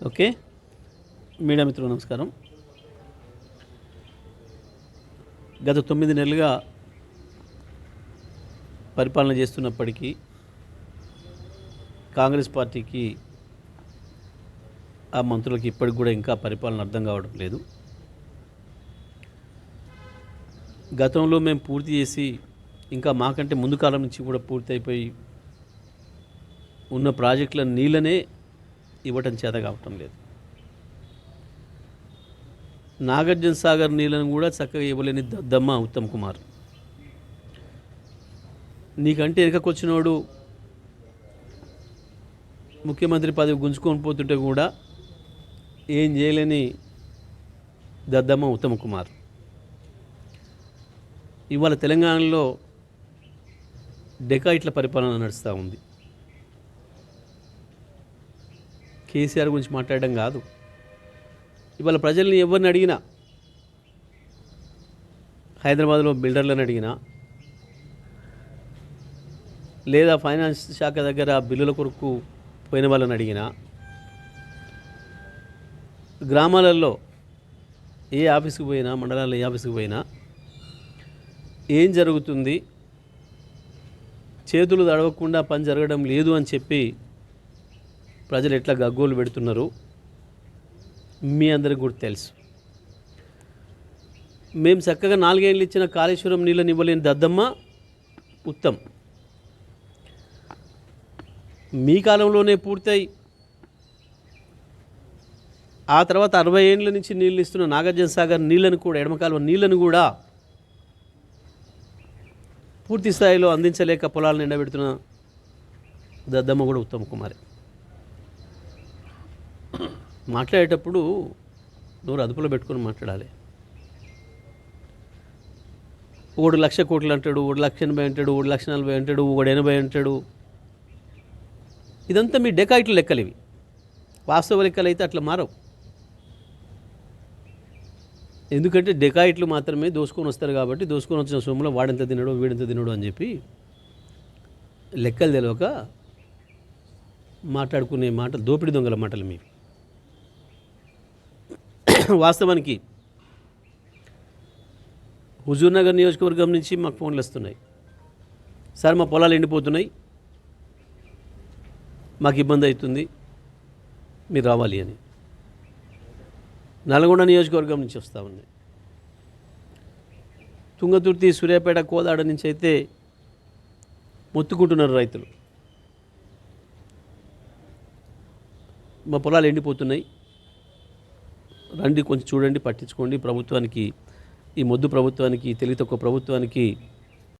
Okay. Media మిత్రులు నమస్కారం. గత 9 నెలలుగా పరిపాలన చేస్తున్నప్పటికీ కాంగ్రెస్ పార్టీకి ఆ మంత్రులకి ఇప్పటికి కూడా ఇంకా పరిపాలన అర్థం కావడం లేదు. గతంలో మేము పూర్తి చేసి ఇంకా మాకంటే ముందు కాలం నుంచి కూడా పూర్తి అయిపోయి ఉన్న ప్రాజెక్టుల నీళ్ళనే ఇవ్వటం చేత కావటం లేదు. నాగార్జున సాగర్ నీళ్ళను కూడా చక్కగా ఇవ్వలేని దద్దమ్మ ఉత్తమ్ కుమార్. నీకంటే వెనకకొచ్చినోడు ముఖ్యమంత్రి పదవి గుంజుకొని పోతుంటే కూడా ఏం చేయలేని దద్దమ్మ ఉత్తమ్ కుమార్. ఇవాళ తెలంగాణలో డెకాయిట్ల పరిపాలన నడుస్తూ ఉంది. కేసీఆర్ గురించి మాట్లాడడం కాదు, ఇవాళ ప్రజల్ని ఎవరిని అడిగినా, హైదరాబాద్లో బిల్డర్లను అడిగినా, లేదా ఫైనాన్స్ శాఖ దగ్గర బిల్లుల కొరకు పోయిన వాళ్ళని అడిగినా, గ్రామాలలో ఏ ఆఫీస్కి పోయినా, మండలాల్లో ఏ ఆఫీస్కి పోయినా ఏం జరుగుతుంది, చేతులు తడవకుండా పని జరగడం లేదు అని చెప్పి ప్రజలు ఎట్లా గగ్గోలు పెడుతున్నారు మీ అందరికి కూడా తెలుసు. మేము చక్కగా 4 ఏళ్ళు ఇచ్చిన కాళేశ్వరం నీళ్ళని ఇవ్వలేని దద్దమ్మ ఉత్తమ్. మీ కాలంలోనే పూర్తయి ఆ తర్వాత 60 ఏళ్ళ నుంచి నీళ్ళు ఇస్తున్న నాగార్జున సాగర్ నీళ్ళను కూడా, ఎడమకాలువ నీళ్ళను కూడా పూర్తి స్థాయిలో అందించలేక పొలాలను ఎండబెడుతున్న దద్దమ్మ కూడా ఉత్తమ్ కుమారే. మాట్లాడేటప్పుడు నోరు అదుపులో పెట్టుకొని మాట్లాడాలి. 1,00,000 కోట్లు అంటాడు, 1,80,000 అంటాడు, 1,40,000 అంటాడు, 180 అంటాడు. ఇదంతా మీ డెకాయిట్ల లెక్కలు. ఇవి వాస్తవ లెక్కలు అయితే అట్లా మారవు. ఎందుకంటే డెకాయిట్లు మాత్రమే దోసుకొని వస్తారు కాబట్టి దోసుకొని వచ్చిన సొమ్ములో వాడెంత తినడు వీడెంత తినడు అని చెప్పి లెక్కలు తెలియక మాట్లాడుకునే మాటలు దోపిడి దొంగల మాటలు మీవి. వాస్తవానికి హుజూర్నగర్ నియోజకవర్గం నుంచి మాకు ఫోన్లు వస్తున్నాయి, సార్ మా పొలాలు ఎండిపోతున్నాయి, మాకు ఇబ్బంది అవుతుంది, మీరు రావాలి అని. నల్గొండ నియోజకవర్గం నుంచి వస్తూ ఉన్నాయి. తుంగతుర్తి, సూర్యాపేట, కోదాడ నుంచి అయితే మొత్తుకుంటున్నారు రైతులు, మా పొలాలు ఎండిపోతున్నాయి, రండి కొంచెం చూడండి, పట్టించుకోండి. ప్రభుత్వానికి, ఈ మొద్దు ప్రభుత్వానికి, తెలివి తక్కువ ప్రభుత్వానికి